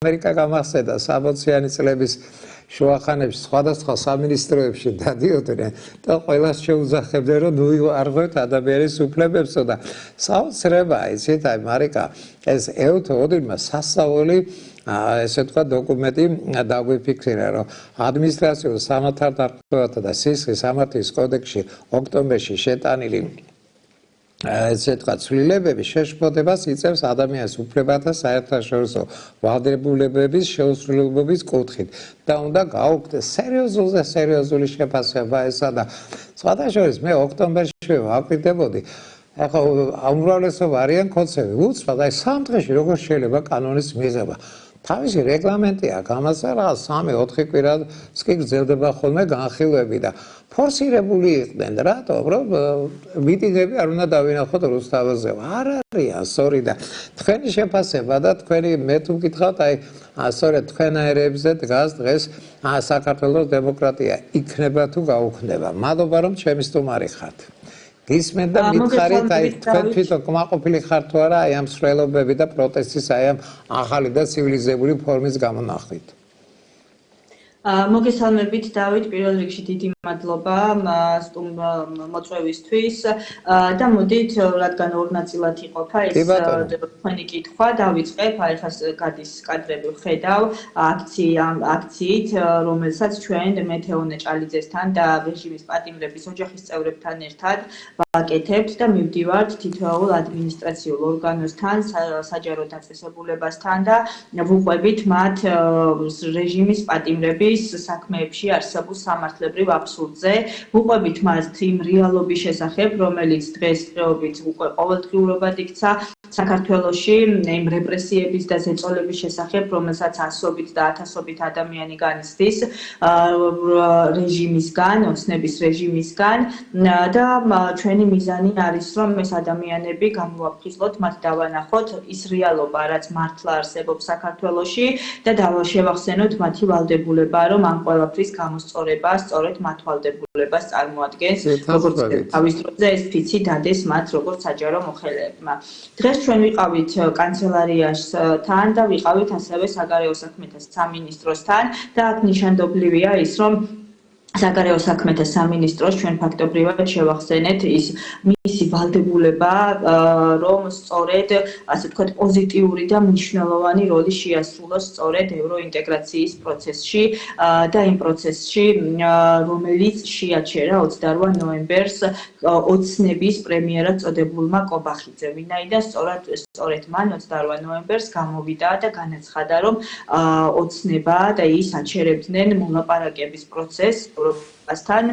ამერიკა გამახსენდა საბოციანი წლების შუახანებში სხვადასხვა სამინისტროებში დადიოდნენ და ყველას შეუძახებდნენ რომ ნუ არ ღვევთ ადამიანის უფლებებსო და საოცრებაა იცით აი მარიკა ეს ეუთოდირმა სასწაული ესე თქვა დოკუმენტი დაგვიფიქრა რომ ადმინისტრაციულ სამართალდამცავთა და სისხლის სამართლის კოდექსში ოქტომბერში შეტანილი ესე თქვა ცვლილებები შეშფოთებას იწევს ადამიანის უფლებათა საერთაშორისო ვალდებულებების შეუსრულებლობის კუთხით და უნდა გაუქმდეს სერიოზული შეფასება ესა და სხვადასხვა მე ოქტომბერში ვაკვირდებოდი ახლა უმრავლესობა არიან კონცები უცბად აი 3 დღეში როგორ შეიძლება კანონის მიღება თავისი რეგლამენტია გამოსა რაღაც 3-4 კვირას კი გრძელდება ხოლმე განხილვები და ფორსირებული იყვნენ რატომ რომ მიტინგები არ უნდა დავინახოთ რუსთაველზე არ არიან სწორი და თქვენი შეფასება და თქვენი მე თუ მკითხავთ აი სწორედ თქვენაერებზე დგას დღეს საქართველოს დემოკრატია იქნება თუ გაუქმდება მადლობა რომ ჩემი სტუმარი ხართ გისმენთ და მითხარით აი თქვენ თვითონ კმაყოფილი ხართ თუ არა აი ამ სრელობები და პროტესტის აი ამ ახალი და ცივილიზებული ფორმის გამონახვით მოგესალმებით დავით პირველ რიგში დიდი მადლობა მოწვევისთვის და მოდით რადგან ორ ნაწილად იყოფა ეს თქვენი კითხვა დავიწყებ აი ხას გადის კადრები ვხედავ აქციით რომელსაც ჩვენ მეთეონე ჭალიძესთან და რეჟიმის პატიმრების ოჯახის წევრებთან ერთად ვაკეთებთ და მივდივართ თითოეულ ადმინისტრაციულ ორგანოსთან საჯარო დაწესებულებასთან და ვუყვებით მათ რეჟიმის პატიმრების საქმეებში არსებულ სამართლებრივ აბსურდზე ვუყვებით მათ იმ რეალობის შესახებ რომელიც დღესდღეობით უკვე ყოველდღიურობად იქცა საქართველოში იმ რეპრესიების და ზეწოლების შესახებ რომელსაც ასობით და ათასობით ადამიანი განიცდის რეჟიმისგან ოცნების რეჟიმისგან და ჩვენი მიზანი არის რომ ეს ადამიანები გამოვაფხიზლოთ მათ დავანახოთ ის რეალობა რაც მართლა არსებობს საქართველოში და შევახსენოთ მათი ვალდებულება რომ ამ ყველაფრის გამოსწორება სწორედ მათ ვალდებულებას წარმოადგენს როგორც თავის დროზე ეს ფიცი დადეს მათ როგორც საჯარო მოხელეებმა დღეს ჩვენ ვიყავით კანცელარიასთან და ვიყავით ასევე საგარეო საქმეთა სამინისტროსთან და აქ ნიშანდობლივია ის რომ საგარეო საქმეთა სამინისტროს ჩვენ ფაქტობრივად შევახსენეთ ის მისი ვალდებულება რომ სწორედ ასე ვთქვათ პოზიტიური და მნიშვნელოვანი როლი შეასრულოს სწორედ ევროინტეგრაციის პროცესში და იმ პროცესში რომელიც შეაჩერა 28 ნოემბერს ოცნების პრემიერად წოდებულმა კობახიძე ვინაიდან სწორედ მან 28 ნოემბერს გამოვიდა და განაცხადა რომ ოცნება და ის აჩერებდნენ მოლაპარაკების პროცესს თან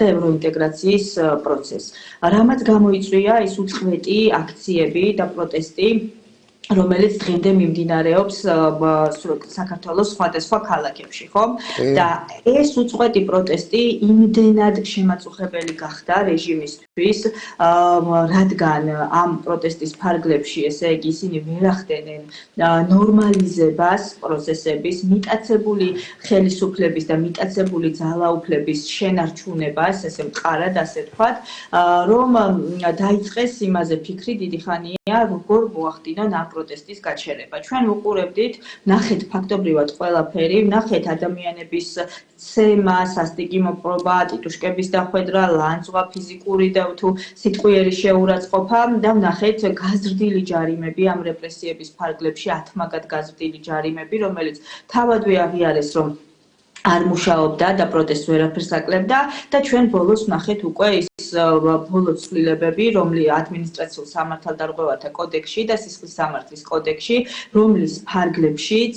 და ევროინტეგრაციის პროცესს. რამაც გამოიწვია ის უწყვეტი აქციები და პროტესტი რომელიც დღემდე მიმდინარეობს საქართველოს სხვადასხვა ქალაქებში, ხო? და ეს უწყვეტი პროტესტი იმდენად შემაწუხებელი გახდა რეჟიმისთვის, რადგან ამ პროტესტის ფარგლებში, ესე იგი, ისინი ვერ ახდენენ ნორმალიზებას პროცესების, მიტაცებული ხელისუფლების და მიტაცებული ძალაუფლების შენარჩუნებას, ესე მყარად ასე ვთქვათ, რომ დაიწყეს იმაზე ფიქრი დიდი ხანია, როგორ მოახდინონ ამ პროტესტის გაჩერება. ჩვენ ვუყურებდით, ნახეთ ფაქტობრივად ყველაფერი, ნახეთ ადამიანების ცემა, სასტიკი მოპყრობა, ტიტუშკების დახვედრა, ლანძღვა, ფიზიკური და თუ სიტყვიერი შეურაცხყოფა და ვნახეთ გაზრდილი ჯარიმები ამ რეპრესიების ფარგლებში, ათმაგად გაზრდილი ჯარიმები, რომელიც თავადვე აღიარეს, რომ არ მუშაობდა და პროტესტს ვერაფერს აკლებდა და ჩვენ ბოლოს ვნახეთ უკვე ის ბოლო ცვლილებები, რომლის ადმინისტრაციულ სამართალდარღვევათა კოდექსში და სისხლის სამართლის კოდექსში, რომლის ფარგლებშიც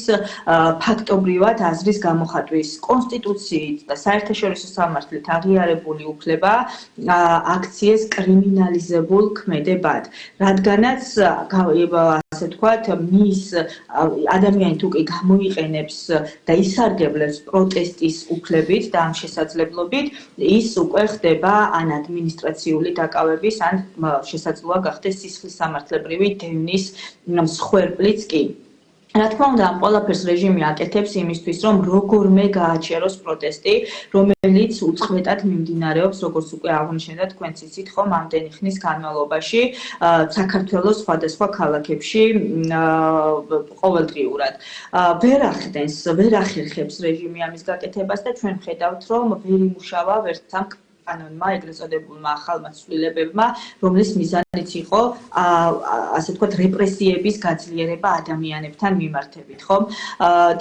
ფაქტობრივად აზრის გამოხატვის კონსტიტუციით და საერთაშორისო სამართლით აღიარებული უფლება აქციეს კრიმინალიზებულ ქმედებად. რადგანაც ასე ვთქვათ, მის ადამიანი თუ კი გამოიყენებს და ისარგებლებს პროტესტის უფლებით და ამ შესაძლებლობით, ის უკვე ხდება ან ადმინისტრაციული დაკავების, ან შესაძლოა გახდეს სისხლის სამართლებრივი დევნის მსხვერპლიც კი. რა თქმა უნდა, ამ ყველაფერს რეჟიმი აკეთებს იმისთვის, რომ როგორმე გააჩეროს პროტესტი, რომელიც უწყვეტად მიმდინარეობს, როგორც უკვე აღნიშნეთ, თქვენც იცით ხომ, ამდენი ხნის განმავლობაში საქართველოს სხვადასხვა ქალაქებში ყოველდღიურად. ვერ ახერხებს რეჟიმი ამის გაკეთებას და ჩვენ ხედავთ, რომ ვერ იმუშავა ვერც ამ კანონმა, ეგრეთ წოდებულმა ახალმა ცვლილებებმა, რომლის მიზანიც იყო, ასე ვთქვათ, რეპრესიების გაძლიერება ადამიანებთან მიმართებით, ხომ?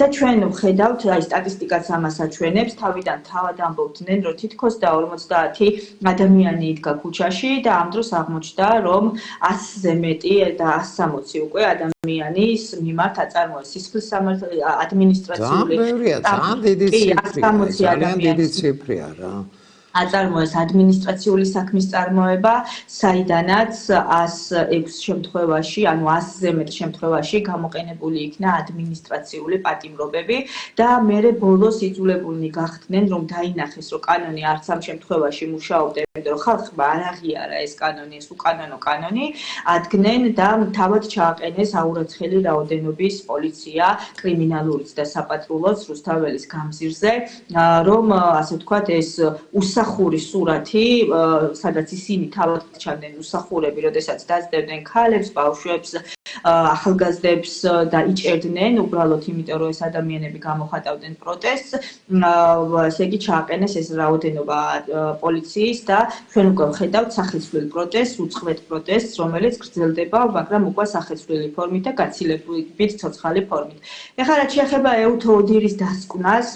და ჩვენ ვხედავთ, აი სტატისტიკაც ამას აჩვენებს, თავიდან თავად ამბობდნენ, რომ თითქოს და 50 ადამიანი იდგა ქუჩაში და ამ დროს აღმოჩნდა, რომ 100-ზე მეტი და 160 უკვე ადამიანის მიმართ აწარმოეს სისხლისამართლე ადმინისტრაციული ძალიან დიდი ციფრია რა. აწარმოეს ადმინისტრაციული საქმის წარმოება, საიდანაც 106 შემთხვევაში, ანუ 100-ზე მეტ შემთხვევაში გამოყენებული იქნა ადმინისტრაციული პატიმრობები და მერე ბოლოს იძულებულნი გახდნენ, რომ დაინახეს, რომ კანონი არც ამ შემთხვევაში მუშაობდა, იმიტომ რომ ხალხმა არ აღიარა ეს კანონი, ეს უკანონო კანონი, ადგნენ და თავად ჩააყენეს აურაცხელი რაოდენობის პოლიცია, კრიმინალურიც და საპატრულოც რუსთაველის გამზირზე, რომ ასე ვთქვათ, ეს უსახური სურათი, სადაც ისინი თავად ჩანდნენ უსახურები, როდესაც დაძდებდნენ ქალებს, ბავშვებს, ახალგაზრდებს და იჭერდნენ, უბრალოდ იმიტომ, რომ ეს ადამიანები გამოხატავდნენ პროტესტს, ესე იგი ჩააყენეს ეს რაოდენობა პოლიციის და ჩვენ უკვე ვხედავთ სახეცვლილ პროტესტს, უწყვეტ პროტესტს, რომელიც გრძელდება, მაგრამ უკვე სახეცვლილი ფორმით და გაცილებით ცოცხალი ფორმით. ეხლა რაც შეეხება ეუთო ოდირის დასკვნას,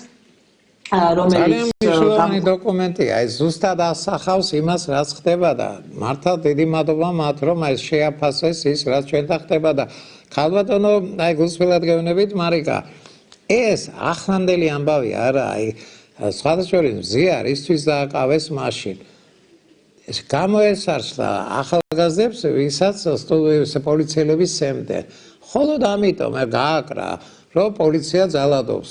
ძალიან მნიშვნელოვანი დოკუმენტია, ეს ზუსტად ასახავს იმას, რაც ხდება და მართლა დიდი მადლობა მათ, რომ ეს შეაფასეს ის, რაც ჩვენთან ხდება და ქალბატონო, აი გულწრფელად გეუბნებით, მარიკა, ეს ახლანდელი ამბავი არა, აი სხვადასხვა მზია რისთვის დააკავეს მაშინ. ეს გამოესარჩა ახალგაზრდებს, ვისაც პოლიციელები სცემდნენ. მხოლოდ ამიტომ გააკრა, რომ პოლიცია ძალადობს.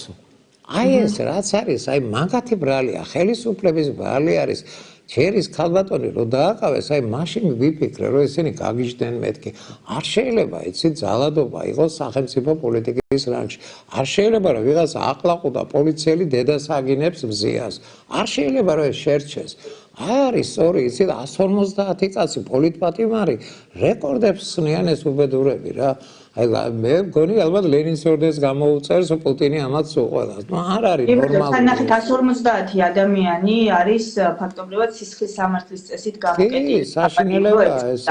აი ეს რაც არის, აი მაგათი ბრალია, ხელისუფლების ბრალი არის. ჩერის ქალბატონი რო დააკავეს, აი მაშინ ვიფიქრე, რომ ესენი გაგიჟდნენ მეთქი. არ შეიძლება იცით ძალადობა იყოს სახელმწიფო პოლიტიკის რანგში. არ შეიძლება რომ ვიღაცა აყლაყუდა პოლიციელი დედას აგინებს მზიას. არ შეიძლება რომ ეს შერჩეს. არის სწორი, იცით 150 კაცი პოლიტპატიმარი რეკორდებს ხსნიან ეს უბედურები რა. აი მე მგონი ალბათ ლენინს ორდენს გამოუწერს პუტინი ამაც უყოლას. ნუ არ არის ნორმალური. თანახით 150 ადამიანი არის ფაქტობრივად სისხლის სამართლის წესით გამოკეტილი. საშინელებაა ეს.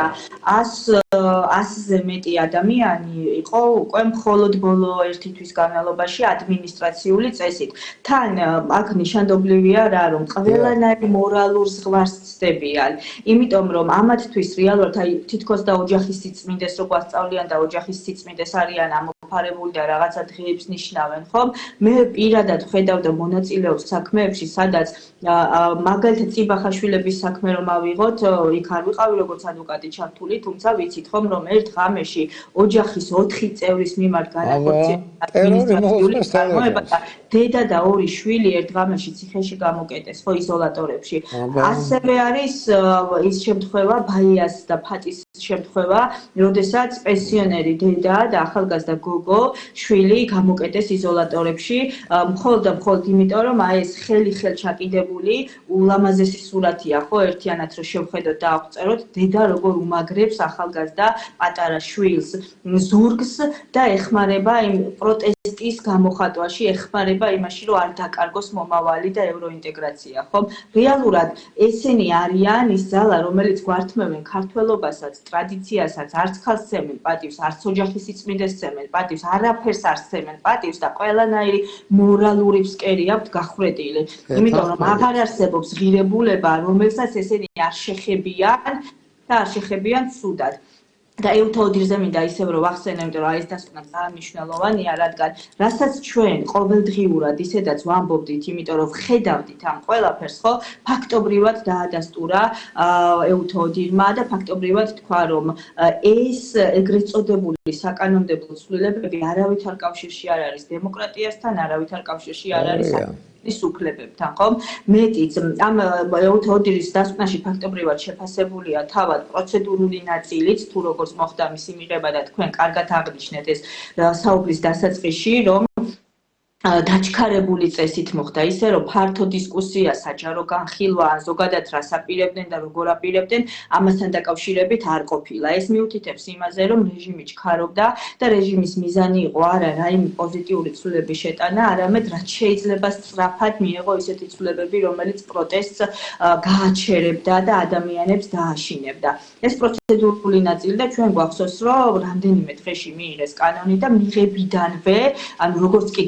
100-ზე მეტი ადამიანი იყო უკვე მხოლოდ ბოლო 1 თვის განმავლობაში ადმინისტრაციული წესით. თან აქ ნიშანდობლივია რა, რომ ყველანაირი მორალურ ზღვარს ცდებიან. იმიტომ რომ ამათთვის რეალურად აი თითქოს და ოჯახის სიწმინდეს რო გვასწავლიან და ოჯახის სიწმინდეს არიან ამოფარებული და რაღაცა დღეებს ნიშნავენ, ხომ? მე პირადად ხედავ და მონაწილეობს საქმეებში, სადაც მაგალითად წიბახაშვილების საქმე რომ ავიღოთ, იქ არ ვიყავი როგორც ადვოკატი ჩართული, თუმცა ვიცით ხომ, რომ ერთ ღამეში ოჯახის 4 წევრის მიმართ განახორციელეს ადმინისტრაციული წარმოება და დედა და 2 შვილი ერთ ღამეში ციხეში გამოკეტეს, ხო, იზოლატორებში. ასევე არის ის შემთხვევა, ბაიას და ფატის შემთხვევა, როდესაც პენსიონერი დედა და ახალგაზრდა გოგო შვილი გამოკეტეს იზოლატორებში, მხოლოდ და მხოლოდ იმიტომ, რომ აი ეს ხელ ჩაკიდებული ულამაზესი სურათია, ხო, ერთიანად რო შევხედოთ და აღწეროთ, დედა როგორ უმაგრებს ახალგაზრდა პატარა შვილს, ზურგს და ეხმარება იმ პროტესტის გამოხატვაში, ეხმარება იმაში, რომ არ დაკარგოს მომავალი და ევროინტეგრაცია, ხომ? რეალურად ესენი არიან ის ძალა, რომელიც გვართმევენ ქართველობასაც, ტრადიციასაც, არც ხალხს სცემენ პატივს, არც ოჯახის სიწმინდეს სცემენ პატივს, არაფერს არ სცემენ პატივს და ყველანაირი მორალური ფსკერი აქვთ გახვრეტილი. იმიტომ რომ აღარ არსებობს ღირებულება, რომელსაც ესენი არ შეხებიან და არ შეხებიან ცუდად. და ეუთო ოდირზე მინდა ისევ რომ ვახსენო, იმიტომ რომ ეს დასკვნა ძალიან მნიშვნელოვანია, რადგან რასაც ჩვენ ყოველდღიურად ისედაც ვამბობდით, იმიტომ რომ ვხედავდით ამ ყველაფერს, ხო, ფაქტობრივად დაადასტურა ეუთო ოდირმა და ფაქტობრივად თქვა, რომ ეს ეგრეთ წოდებული საკანონმდებლო ცვლილებები არავითარ კავშირში არ არის დემოკრატიასთან, არავითარ კავშირში არ არის სუფლებებთან, ხო? მეტიც ამ ოდირის დასკვნაში ფაქტობრივად შეფასებულია თავად პროცედურული ნაწილიც, თუ როგორც მოხდა მისი მიღება და თქვენ კარგად აღნიშნეთ ეს საუბრის დასაწყისში, რომ დაჩქარებული წესით მოხდა ისე, რომ ფართო დისკუსია, საჯარო განხილვა, ზოგადად რას აპირებდნენ და როგორ აპირებდნენ, ამასთან დაკავშირებით არ ყოფილა. ეს მიუთითებს იმაზე, რომ რეჟიმი ჩქარობდა და რეჟიმის მიზანი იყო არა რაიმე პოზიტიური ცვლილების შეტანა, არამედ რაც შეიძლება სწრაფად მიეღო ისეთი ცვლილებები, რომელიც პროტესტს გააჩერებდა და ადამიანებს დააშინებდა. ეს პროცედურული ნაწილი და ჩვენ გვახსოვს, რომ რამდენიმე დღეში მიიღეს კანონი და მიღებიდანვე, ანუ როგორც კი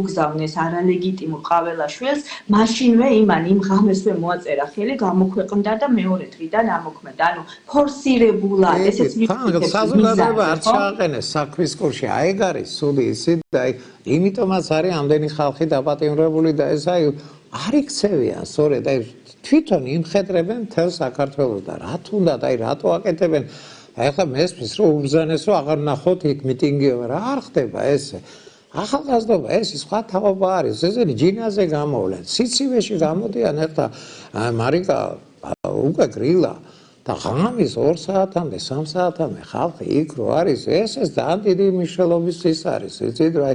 გზავნეს არალეგიტიმურ ყაველაშვილს, მაშინვე იმ ღამესვე მოაწერა ხელი, გამოქვეყნდა და მეორე დღიდან ამოქმედა. ანუ ფორსირებულად, ესეც მიიღეს. საზოგადოება არ ჩააყენეს საქმის კურსში. აი ეგ არის სული ისიც და იმიტომაც არის ამდენი ხალხი დაპატიმრებული და ეს არ იქცევიან, სწორედ აი თვითონ იმხედრებენ მთელ საქართველოს და რა თუნდაც აი რატო აკეთებენ? ახლა მესმის რომ უბრძანეს რომ აღარ ნახოთ იქ მიტინგი, რა არ ხდება ესე? ახალგაზრდობა ეს სხვა თაობა არის, ესენი ჯინაზე გამოვლენ, სიცივეში გამოდიან ახლა მარიკა უკვე გრილა და ღამის 2 საათამდე, 3 საათამდე ხალხი იქ რო არის, ეს ძალიან დიდი მნიშვნელობის ის არის, იცით რა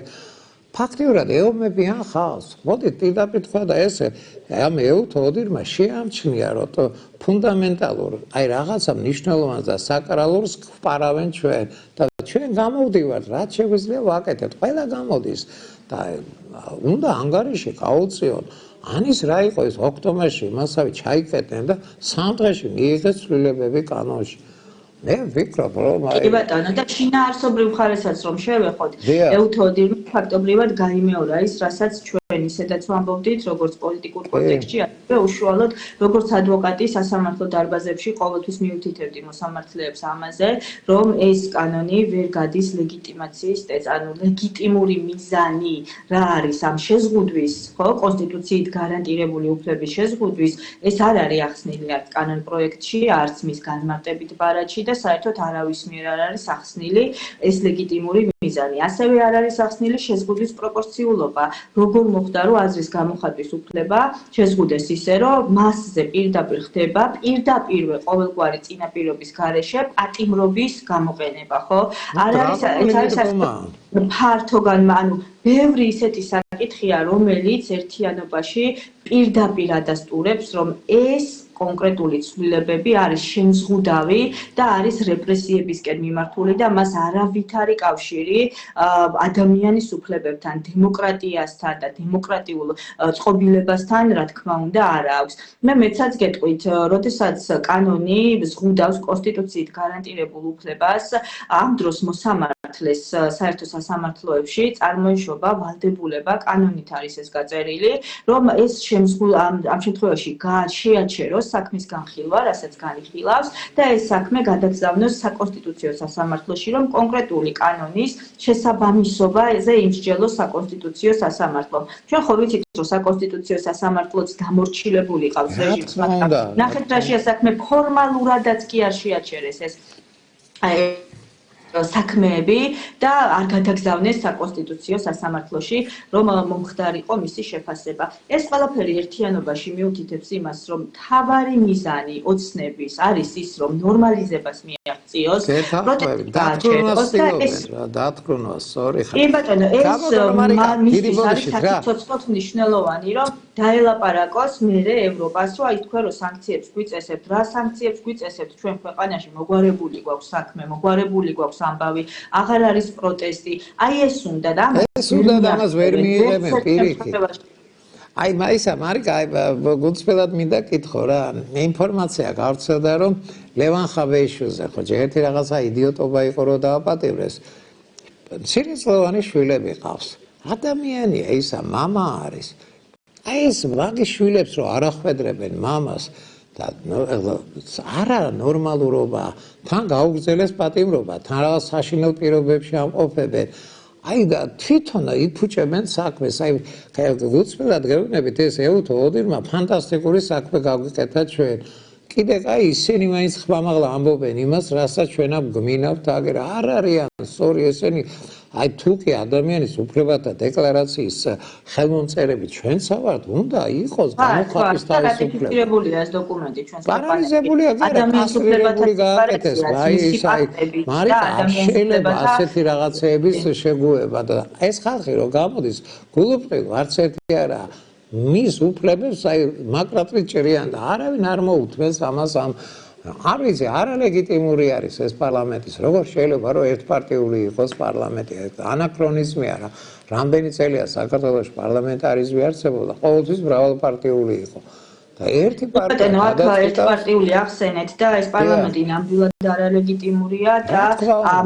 ფაქტიურად ეომებიან ხალხს. მოდით პირდაპირ თქვა და ესე ამ ეუთოდირმა შეამჩნია რომ ფუნდამენტალურ აი რაღაცა მნიშვნელოვანს და საკრალურს ვპარავენ ჩვენ და ჩვენ გამოვდივართ რაც შეგვიძლია ვაკეთებთ. ყველა გამოდის და უნდა ანგარიში გაუწიონ. ანის რა იყო ეს ოქტომბერში მასავე ჩაიკეტნენ და 3 დღეში მიიღეს ცვლილებები კანონში. მე ვფიქრობ რომ კი ბატონო და შინაარსობრივ ხარესაც რომ შევეხოთ ეუთოდირმა ფაქტობრივად გაიმეორა ის რასაც ჩვენ ისედაც ვამბობდით როგორც პოლიტიკურ კონტექსტში ასევე უშუალოდ როგორც ადვოკატი სასამართლო დარბაზებში ყოველთვის მიუთითებდი მოსამართლეებს ამაზე რომ ეს კანონი ვერ გადის ლეგიტიმაციის წესს ანუ ლეგიტიმური მიზანი რა არის ამ შეზღუდვის ხო კონსტიტუციით გარანტირებული უფლების შეზღუდვის ეს არ არის ახსნილი არც კანონ პროექტში არც მის განმარტებით ბარათში და საერთოდ არავის მიერ არ არის ახსნილი ეს ლეგიტიმური მიზანი. ასევე არ არის ახსნილი შეზღუდვის პროპორციულობა. როგორ მოხდა რომ აზრის გამოხატვის უფლება შეზღუდეს ისე რომ მასზე პირდაპირ ხდება პირდაპირვე ყოველგვარი წინაპირობის გარეშე პატიმრობის გამოყენება, ხო? არ არის ფართოგან, ანუ ბევრი ისეთი საკითხია, რომელიც ერთიანობაში პირდაპირ ადასტურებს, რომ ეს კონკრეტული ცვლილებები არის შემზღუდავი და არის რეპრესიებისკენ მიმართული და მას არავითარი კავშირი ადამიანის უფლებებთან, დემოკრატიასთან და დემოკრატიულ წყობილებასთან, რა თქმა უნდა, არ აქვს. მე მეცაც გეტყვით, როდესაც კანონი ზღუდავს კონსტიტუციით გარანტირებულ უფლებას, ამ დროს მოსამართლეს საერთო სასამართლოებში წარმოიშობა ვალდებულება, კანონით არის ეს გაწერილი, რომ ეს ამ შემთხვევაში შეაჩეროს საქმის განხილვა, რასაც განიხილავს და ეს საქმე გადაგზავნოს საკონსტიტუციო სასამართლოში, რომ კონკრეტული კანონის შესაბამისობაზე იმსჯელოს საკონსტიტუციო სასამართლომ. ჩვენ ხო ვიცით, რომ საკონსტიტუციო სასამართლოც დამორჩილებული ყავს რეჟიმს, მაგრამ ნახეთ რა შეასაქმე ფორმალურადაც კი არ შეაჩერეს ეს საქმეები და არ გადაგზავნეს საკონსტიტუციო სასამართლოში, რომ მომხდარიყო მისი შეფასება. ეს ყველაფერი ერთიანობაში მიუთითებს იმას, რომ მთავარი მიზანი ოცნების არის ის, რომ ნორმალიზებას მიაღწიოს, დათქრონვას, სწორი ხარ. კი ბატონო, ეს მისთვის არის საკითხოთ მნიშვნელოვანი, რომ დაელაპარაკოს მერე ევროპას, რომ აი თქვენ რომ სანქციებს გვიწესებთ, რა სანქციებს გვიწესებთ ჩვენ ქვეყანაში მოგვარებული გვაქვს საქმე, მოგვარებული გვაქვს ამბავი, აღარ არის პროტესტი. აი ეს უნდა და ეს უნდა და ამას ვერ მიიღებენ პირიქით. აი მაისა მარიკა გულწრფელად მინდა კითხო რა ინფორმაცია გავრცელდა რომ ლევან ხაბეიშვილზე ხო ერთი რაღაცა იდიოტობა იყო რომ დააპატიმრეს. მცირეწლოვანი შვილები ყავს. ადამიანია ისა მამა არის. აი ეს მაგის შვილებს რომ არ ახვედრებენ მამას და არა ნორმალურობა თან გაუგრძელეს პატიმრობა თან რაღაც საშინელ პირობებში ამყოფებენ აი და თვითონ იფუჭებენ საქმეს აი გულწრფელად გეუბნებით ეს ეუთოდირმა ფანტასტიკური საქმე გაგვიკეთა ჩვენ კიდე აი ისინი მაინც ხმამაღლა ამბობენ იმას რასაც ჩვენ გვმინავთ აგერ არ არიან სწორი ესენი აი თუ კი ადამიანის უფლებათა დეკლარაციის ხელმომწერები ჩვენც ვართ, უნდა იყოს გამოხატვის თავისუფლება. რატიფიცირებულია ეს დოკუმენტი ჩვენს პარალიზებულია, ადამიანის უფლებათა გააკეთეს, აი ის აი მარიკა არ შეიძლება ასეთი რაღაცეების შეგუება და ეს ხალხი რომ გამოდის გულუბრყილ არც ერთი არა მის უფლებებს აი მაგრატვით ჭრიან და არავინ არ მოუთმენს ამას ამ არ ვიცი არალეგიტიმური არის ეს პარლამენტის როგორ შეიძლება რომ ერთპარტიული იყოს პარლამენტი ანაქრონიზმი არა რამდენი წელია საქართველოს პარლამენტარიზმი არსებობდა ყოველთვის მრავალპარტიული იყო და ერთი პარტია ერთპარტიული ახსენეთ და ეს პარლამენტი ნამდვილად არალეგიტიმურია და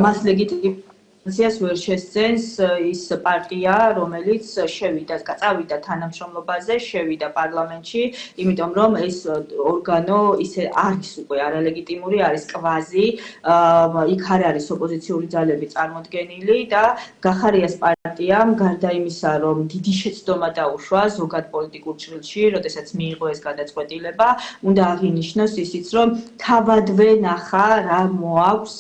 მას ლეგიტიმაციას ვერ შესცენს ის პარტია რომელიც წავიდა თანამშრომლობაზე შევიდა პარლამენტში იმიტომ რომ ეს ორგანო ისე არის უკვე არალეგიტიმური არის კვაზი იქ არ არის ოპოზიციური ძალები წარმოდგენილი და გახარიას პარტიამ გარდა იმისა რომ დიდი შეცდომა დაუშვა ზოგად პოლიტიკურ ჭრილში როდესაც მიიღო ეს გადაწყვეტილება უნდა აღინიშნოს ისიც რომ თავადვე ნახა რა მოაქვს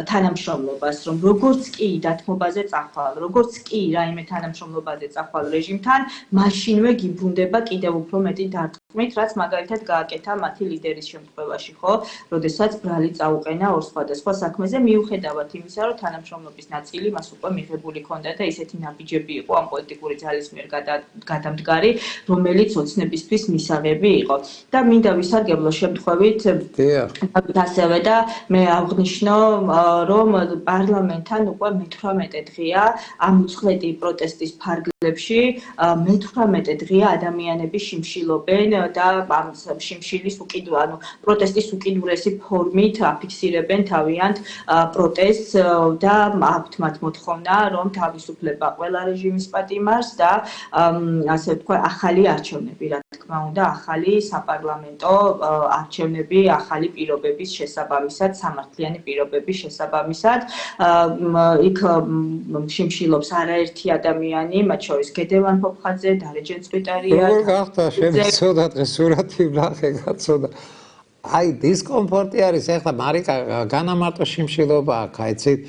თანამშრომლობას რომ როგორც კი დათმობაზე წახვალ როგორც კი რაიმე თანამშრომლობაზე წახვალ რეჟიმთან მაშინვე გიბრუნდება კიდევ უფრო მეტი დარტყმით რაც მაგალითად გააკეთა მათი ლიდერის შემთხვევაში ხო როდესაც ბრალი წაუყენა ორ სხვადასხვა საქმეზე მიუხედავად იმისა რომ თანამშრომლობის ნაწილი მას უკვე მიღებული ჰქონდა და ისეთი ნაბიჯები იყო ამ პოლიტიკური ძალის მიერ გადამდგარი რომელიც ოცნებისთვის მისაღები იყო და მინდა ვისარგებლო შემთხვევით ასევე და მე აღვნიშნო რომ პარლამენტთან უკვე მე-18 დღეა ამ უცხლეტი პროტესტის ფარგლებში მე-18 დღეა ადამიანები შიმშილობენ და ამ შიმშილის ანუ პროტესტის უკიდურესი ფორმით აფიქსირებენ თავიანთ პროტესტს და აქვთ მათ მოთხოვნა რომ თავისუფლება ყველა რეჟიმის პატიმარს და ასე ვთქვა ახალი არჩევნები რა თქმა უნდა ახალი საპარლამენტო არჩევნები ახალი პირობების შესაბამისად სამართლიანი პირობების შესაბამისად იქ შიმშილობს არაერთი ადამიანი, მათ შორის გედევან ფოფხაძე, დარეჯენ წვიტარია. როგორ გახდა შემცოდა დღეს სურათი ვნახე გაწოდა. აი დისკომფორტი არის ეხლა მარიკა განამარტო შიმშილობა აქვს, აიცით?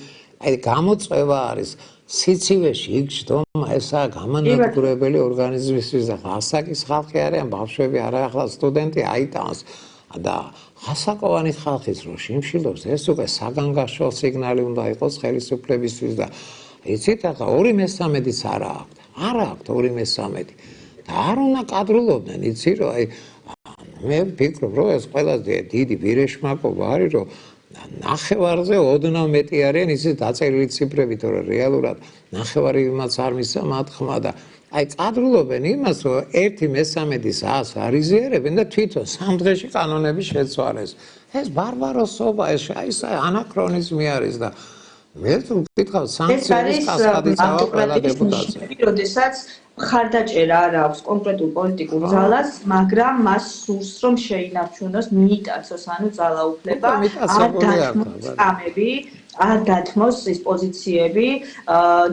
აი გამოწვევა არის სიცივეში იქ ჯდომა ესაა გამანადგურებელი ორგანიზმისთვის და ასაკის ხალხი არიან, ბავშვები არა ახლა სტუდენტი აიტანს და ხასაკოვანი ხალხის რო შიმშილობს ეს უკვე საგანგაშო სიგნალი უნდა იყოს ხელისუფლებისთვის და იცით ახლა 2/3-იც არა აქვთ 2/3 და არ უნდა კადრულობდნენ იცი რომ აი მე ვფიქრობ რომ ეს ყველაზე დიდი ვირეშმაკობა არის რომ ნახევარზე ოდნავ მეტი არიან ისე დაწერილი ციფრები თორე რეალურად ნახევარი იმას არ მისცა მათ ხმა და აი კადრულობენ იმას რომ 1/3-ის არიზიერებენ და თვითონ 3 დღეში კანონები შეცვალეს ეს ბარბაროსობა ეს ანაქრონიზმი არის და მე ვკითხავ სანქციების კასკადი წავა ყველა დეპუტატზე როდესაც მხარდაჭერა არ აქვს კონკრეტულ პოლიტიკურ ძალას მაგრამ მას სურს რომ შეინარჩუნოს მიიტაცოს ანუ ძალაუფლება არ დათმოს ეს პოზიციები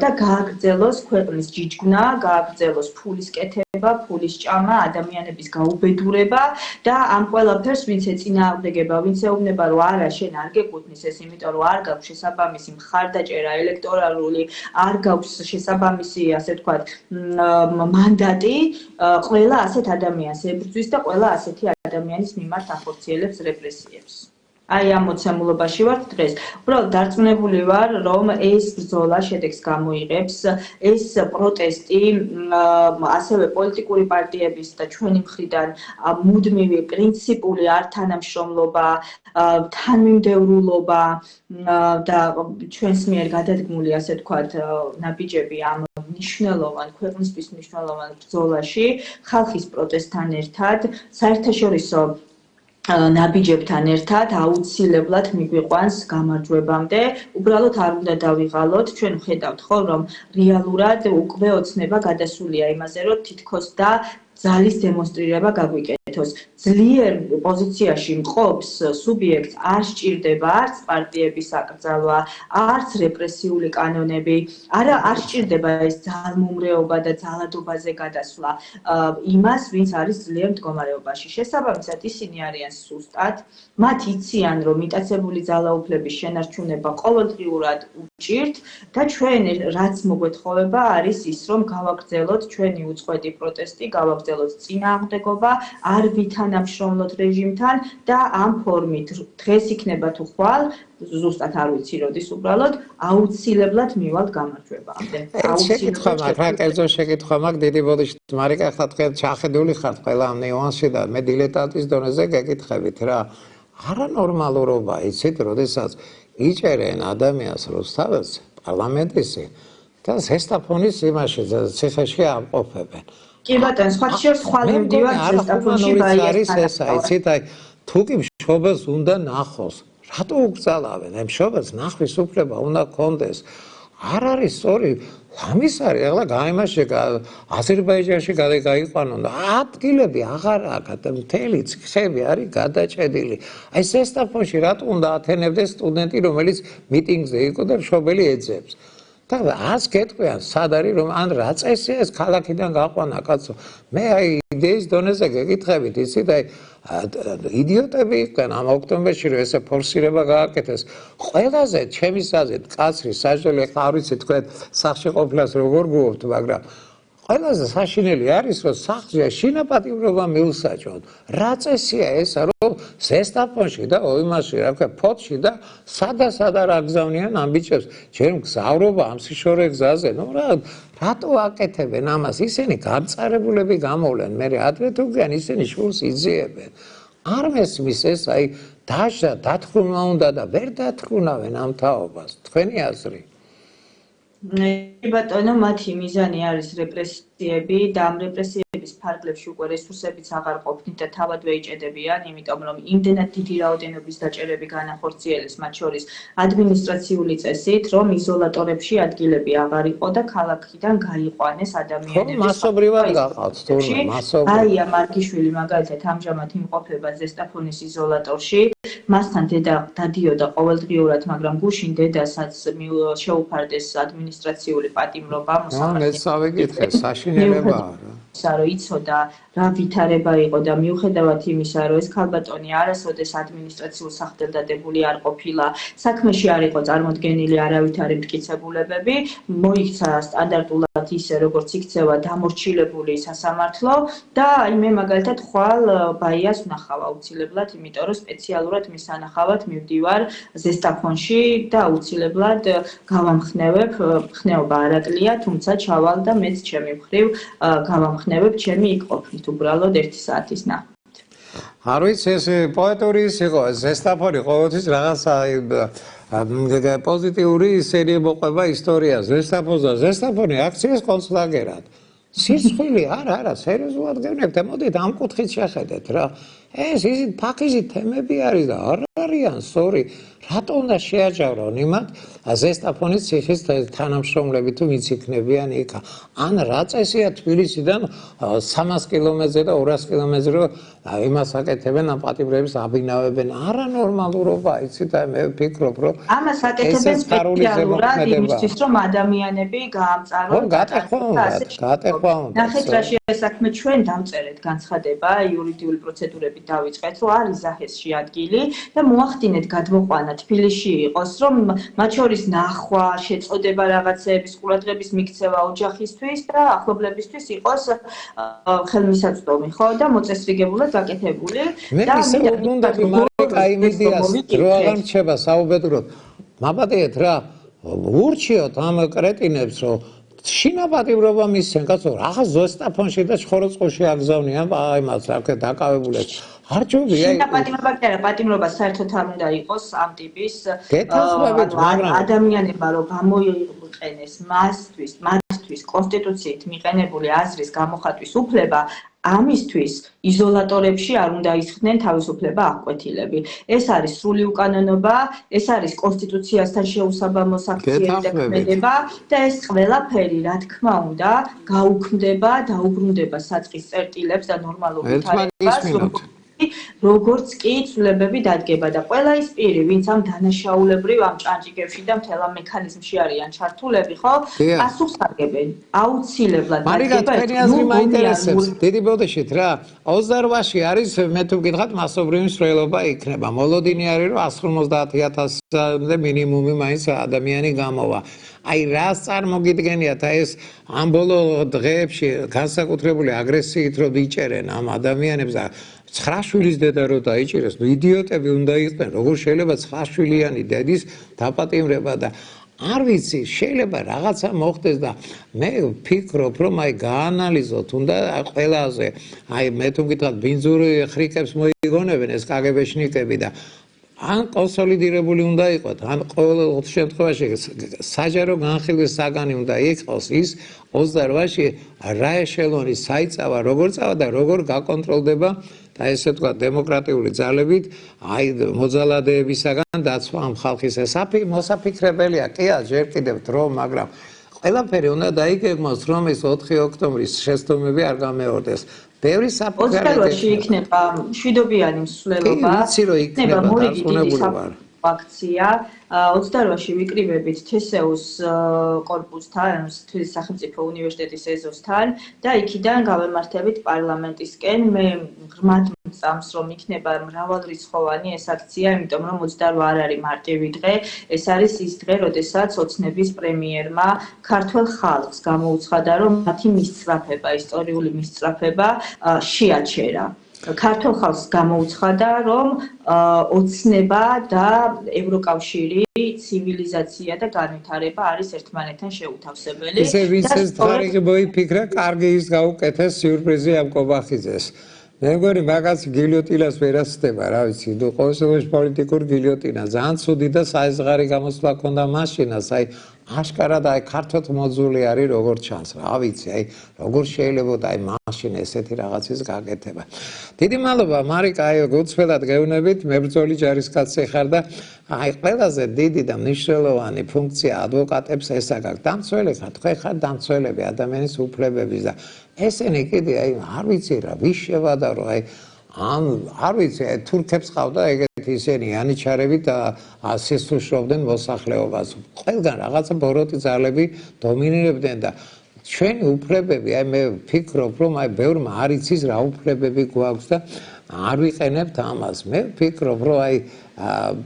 და გააგრძელოს ქვეყნის ჯიჯგნა, გააგრძელოს ფულის კეთება, ფულის ჭამა, ადამიანების გაუბედურება და ამ ყველაფერს ვინც ეწინააღმდეგება, ვინც ეუბნება რომ არა შენ არ გეკუთვნის ეს, იმიტომ რომ არ გაქვს შესაბამისი მხარდაჭერა ელექტორალური, არ გაქვს შესაბამისი, ასე ვთქვათ, მანდატი, ყველა ასეთ ადამიანს ებრძვის და ყველა ასეთი ადამიანის მიმართ ახორციელებს რეპრესიებს. აი ამ მოცემულობაში ვარ დღეს. უბრალოდ დარწმუნებული ვარ, რომ ეს ბრძოლა შედეგს გამოიღებს, ეს პროტესტი ასევე პოლიტიკური პარტიების და ჩვენი მხრიდან მუდმივი პრინციპული არ თანამშრომლობა, თანმიმდევრულობა და ჩვენს მიერ გადადგმული ასე ვთქვათ ნაბიჯები ამ მნიშვნელოვან ქვეყნისთვის მნიშვნელოვან ბრძოლაში ხალხის პროტესტთან ერთად საერთაშორისო ნაბიჯებთან ერთად აუცილებლად მიგვიყვანს გამარჯვებამდე. უბრალოდ არ უნდა დავიღალოთ, ჩვენ ვხედავთ ხო, რომ რეალურად უკვე ოცნება გადასულია იმაზე, რომ თითქოს და ძალის დემონსტრირება გაგვიკეთოს. საუკეთოს ძლიერ პოზიციაში მყოფს სუბიექტს არ სჭირდება არც პარტიების საკრძალვა, არც რეპრესიული კანონები, არ სჭირდება ეს ძალმომრეობა და ძალადობაზე გადასვლა იმას, ვინც არის ძლიერ მდგომარეობაში. შესაბამისად, ისინი არიან სუსტად, მათ იციან, რომ მიტაცებული ძალაუფლების შენარჩუნება ყოველდღიურად უჭირთ და ჩვენ რაც მოგვეთხოვება არის ის, რომ გავაგრძელოთ ჩვენი უწყვეტი პროტესტი, გავაგრძელოთ წინააღმდეგობა, არ ვითანამშრომლოთ რეჟიმთან და ამ ფორმით დღეს იქნება თუ ხვალ ზუსტად არ ვიცი როდის უბრალოდ აუცილებლად მივალთ გამარჯვებამდე. შეკითხვა მაქვს, რა კერძო შეკითხვა მაქვს, დიდი ბოდიში მარიკა ხა თქვენ ჩახედული ხართ ყველა ამ ნიუანსში და მე დილეტანტის დონეზე გეკითხებით რა. არანორმალურობა იცით, როდესაც იჭერენ ადამიანს რუსთაველს პარლამენტში და ზესტაფონის იმაში ციხეში ამყოფებენ. კი ბატონო, სხვა შორს ხვალ მივდივარ ზესტაფონში არის ესა, იცით, აი თუ კი მშობელს უნდა ნახოს, რატო უგზალავენ? აი მშობელს ნახვის უფლება უნდა გქონდეს. არ არის სწორი, ამის არის, ახლა გაიმაშე აზერბაიჯანში გაიყვანონ და ადგილები აღარ აქვს და მთელი ციხეები არის გადაჭედილი. აი ზესტაფონში რატო უნდა ათენებდეს სტუდენტი, რომელიც მიტინგზე იყო და მშობელი ეძებს? და ას გეტყვიან, სად არის რომ ან რა წესია ეს ქალაქიდან გაყვანა კაცო. მე აი იდეის დონეზე გეკითხებით, იცით, აი იდიოტები იყვნენ ამ ოქტომბერში რომ ესე ფორსირება გააკეთეს. ყველაზე ჩემის აზრით კაცრი საჯდელი ხა არ ვიცი თქვენ სახში ყოფლას როგორ გუობთ, მაგრამ ყველაზე საშინელი არის რომ სახლზე შინაპატიმრობა მიუსაჯონ. რა წესია ესა რომ ზესტაფონში და იმაში რა ქვია ფოთში და სადა რა გზავნიან ამ ბიჭებს ჯერ მგზავრობა ამ სიშორე გზაზე. ნუ რატო აკეთებენ ამას? ისინი გამწარებულები გამოვლენ, მე ადრე თუ გიან ისინი შულს იძიებენ. არ მესმის ეს აი დაჟა დათხრუნა უნდა და ვერ დათხრუნავენ ამ თაობას. თქვენი აზრი? ბატონო, მათი მიზანი არის რეპრესიები და ამ რეპრესიების ფარგლებში უკვე რესურსებიც აღარ ყოფნით და თავადვე იჭედებიან, იმიტომ რომ იმდენად დიდი რაოდენობის დაჭერები განახორციელეს, მათ შორის ადმინისტრაციული წესით, რომ იზოლატორებში ადგილები აღარ იყო და ქალაქიდან გაიყვანეს ადამიანები. მასობრივად გაყავთ თურმე, მასობრივად. აია მარკიშვილი მაგალითად ამჟამად იმყოფება ზესტაფონის იზოლატორში. მასთან დედა დადიოდა ყოველდღიურად, მაგრამ გუშინ დედასაც შეუფარდეს ადმინისტრაციული პატიმრობა მოსამართლე. საშინელებაა რა. რომ იცოდა რა ვითარება იყო და მიუხედავად იმისა, რომ ეს ქალბატონი არასოდეს ადმინისტრაციულ სახდელდადებული არ ყოფილა, საქმეში არ იყო წარმოდგენილი არავითარი მტკიცებულებები, მოიქცა სტანდარტულად ისე, როგორც იქცევა დამორჩილებული სასამართლო და აი მე მაგალითად ხვალ ბაიას ვნახავ აუცილებლად, იმიტომ რომ სპეციალურად მის ანახავად მივდივარ ზესტაფონში და აუცილებლად გავამხნევებ, ხნეობა არაკლია, თუმცა ჩავალ და მეც ჩემი მხრივ გავამხნევებ ჩემი იქ ყოფნით უბრალოდ 1 საათის ნახევარით. არ ვიცი ეს პოეტური ის იყო, ზესტაფონი ყოველთვის რაღაცა პოზიტიური ისინი მოყვება ისტორია ზესტაფონი აქციის კონცლაგერად. სისხლი არა, სერიოზულად გეუბნებთ, მოდით ამ კუთხით შეხედეთ რა. ეს ისეთ ფაქიზი თემები არის და არ არიან სწორი. რატო უნდა შეაჯავრონ იმათ ზესტაფონის ციხის თანამშრომლები თუ ვინც იქნებიან იქ? ან რა წესია თბილისიდან 300 კილომეტრზე და 200 კილომეტრზე რომ იმას აკეთებენ ამ პატიმრების აბინავებენ? არანორმალურობა, იცით, მე ვფიქრობ, რომ ამას აკეთებენ სპეციალურად იმისთვის, რომ ადამიანები გაამწარონ. გატეხვა უნდა. ნახეთ რა საქმე ჩვენ დავწერეთ განცხადება, იურიდიული პროცედურებით დავიწყეთ, რომ არის ზაჰესში ადგილი და მოახდინეთ გადმოყვანა თბილისში იყოს, რომ მათ შორის ნახვა, შეწოდება რაღაცეების ყურადღების მიქცევა ოჯახისთვის და ახლობლებისთვის იყოს ხელმისაწვდომი, ხო და მოწესრიგებულად გაკეთებული. მე ისე ვუნდები მარიკა იმედიას რო აღარ მრჩება საუბედუროდ. მაბადეეთ რა, ურჩიოთ ამ კრეტინებს, რომ შინაპატიმრობა მისცენ, კაცო, რაღაც ზესტაფონში და ხოროწყოში აგზავნიან იმას, რა ქვია, დაკავებულებს. არ ჯობია შინაპატიმრობა კი არა, პატიმრობა საერთოდ არ უნდა იყოს ამ ტიპის ადამიანებმა, რომ გამოიყენეს მათთვის კონსტიტუციით მიყენებული აზრის გამოხატვის უფლება, ამისთვის იზოლატორებში არ უნდა ისხდნენ თავისუფლება აღკვეთილები. ეს არის სრული უკანონობა, ეს არის კონსტიტუციასთან შეუსაბამო საქციელი და ქმედება და ეს ყველაფერი, რა თქმა უნდა, გაუქმდება, დაუბრუნდება საწყის წერტილებს და ნორმალურ ვითარებას. როგორც კი ცვლილებები დადგება და ყველა ის პირი, ვინც ამ დანაშაულებრივ ამ ჭანჭიკებში და მთელ ამ მექანიზმში არიან ჩართულები, ხო? პასუხს აგებენ. აუცილებლად დადგება. თქვენი აზრი მაინტერესებს. დიდი ბოდიშით რა. 28-ში არის, მე თუ გითხართ, მასობრივი მსვლელობა იქნება. მოლოდინი არის, რომ 150,000-მდე მინიმუმი მაინც ადამიანი გამოვა. აი რას წარმოგიდგენიათ აი ეს ამ ბოლო დღეებში განსაკუთრებული აგრესიით რომ იჭერენ ამ ადამიანებს და 9 შვილის დედა რო დაიჭირეს, ნუ იდიოტები უნდა იყვნენ, როგორ შეიძლება 9 შვილიანი დედის დაპატიმრება და არ ვიცი, შეიძლება რაღაცა მოხდეს და მე ვფიქრობ, რომ აი გაანალიზოთ უნდა ყველაზე, აი მე თუ გითხრათ ბინძური ხრიკებს მოიგონებენ ეს კგბ-შნიკები და ან კონსოლიდირებული უნდა იყოთ, ან ყოველ შემთხვევაში საჯარო განხილვის საგანი უნდა იყოს ის 28-ში რა ეშელონის საიწავა, როგორ წავა და როგორ გაკონტროლდება და ესე თქვა დემოკრატიული ძალებით აი მოძალადეებისაგან დაცვა ამ ხალხის მოსაფიქრებელია, კი ჯერ კიდევ დრო, მაგრამ ყველაფერი უნდა დაიგეგმოს, რომ ეს 4 ოქტომბრის შეცდომები არ გამეორდეს. ბევრი საფუძველი იქნება მშვიდობიანი მსვლელობა, იქნება მორიგი დიდი აქცია. 28-ში ვიკრიბებით თესეუს კორპუსთან, თბილისის სახელმწიფო უნივერსიტეტის ეზოსთან და იქიდან გავემართებით პარლამენტისკენ. მე ღრმად მწამს, რომ იქნება მრავალრიცხოვანი ეს აქცია, იმიტომ რომ 28 არ არის მარტივი დღე, ეს არის ის დღე, როდესაც ოცნების პრემიერმა ქართველ ხალხს გამოუცხადა, რომ მათი მისწრაფება, ისტორიული მისწრაფება შეაჩერა. ქართულ ხალხს გამოუცხადა, რომ ოცნება და ევროკავშირი, ცივილიზაცია და განვითარება არის ერთმანეთთან შეუთავსებელი. ისე ვიცეს თარიღი მოიფიქრა, კარგი ის გაუკეთეს სიურპრიზი ამ კობახიძეს. მე მგონი მაგაც გილიოტინას ვერასწდება, რა ვიცი, ნუ ყოველთვის პოლიტიკურ გილიოტინა, ძალიან ცუდი და საიზღარი გამოსვლა ქონდა მაშინას, აი აშკარად აი ქართოთ მოძული არის როგორც ჩანს, რა ვიცი, აი როგორ შეიძლება აი მაშინ ესეთი რაღაცის გაკეთება. დიდი მადლობა მარიკა, აი გულწრფელად გეუბნებით, მებრძოლი ჯარისკაცი ხარ და აი ყველაზე დიდი და მნიშვნელოვანი ფუნქცია ადვოკატებს ეს აქვს. დამცველი ხარ, თქვენ ხარ დამცველები ადამიანის უფლებების და ესენი კიდე აი არ ვიცი რა, ვის შევადარო, აი არ ვიცი, თურქებს ყავდა ეგეთი ისინი იანიჩარებით და სისხლშობდნენ მოსახლეობას. ყველგან რაღაცა ბოროტი ძალები დომინირებდნენ და ჩვენი უფლებები, აი მე ვფიქრობ, რომ აი ბევრმა არ იცის რა უფლებები გვაქვს და არ ვიყენებთ ამას. მე ვფიქრობ, რომ აი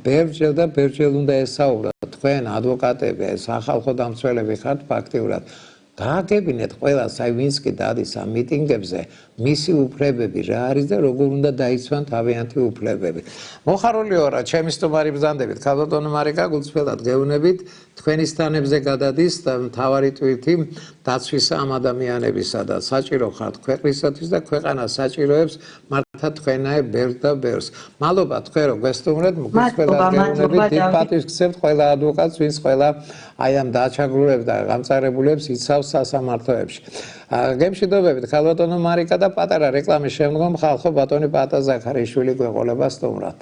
ბევრჯერ და ბევრჯერ უნდა ესაუბროთ თქვენ ადვოკატები, სახალხო დამცველები ხართ ფაქტიურად. გააგებინეთ ყველას, აი ვინც კი დადის ამ მიტინგებზე, მისი უფლებები რა არის და როგორ უნდა დაიცვან თავიანთი უფლებები. მოხარულიო რა, ჩემი სტუმარი ბრძანდებით, ქალბატონო მარიკა, გულწრფელად გეუბნებით, თქვენი სტანებზე გადადის და მთავარი ტვირთი დაცვის ამ ადამიანებისა და საჭირო ხართ ქვეყნისათვის და ქვეყანა საჭიროებს მართლა თქვენაებ ბევრს და ბევრს. მადლობა თქვენ რომ გვესტუმრეთ, გულწრფელად გეუბნებით, დიდ პატივს გსცემთ ყველა ადვოკატს, ვინც ყველა აი ამ დაჩაგრულებს და გამწარებულებს იცავს სასამართლოებში. გემშვიდობებით, ქალბატონო მარიკა და პატარა რეკლამის შემდგომ ხალხო ბატონი პატა ზაქარიშვილი გვეყოლება სტუმრად.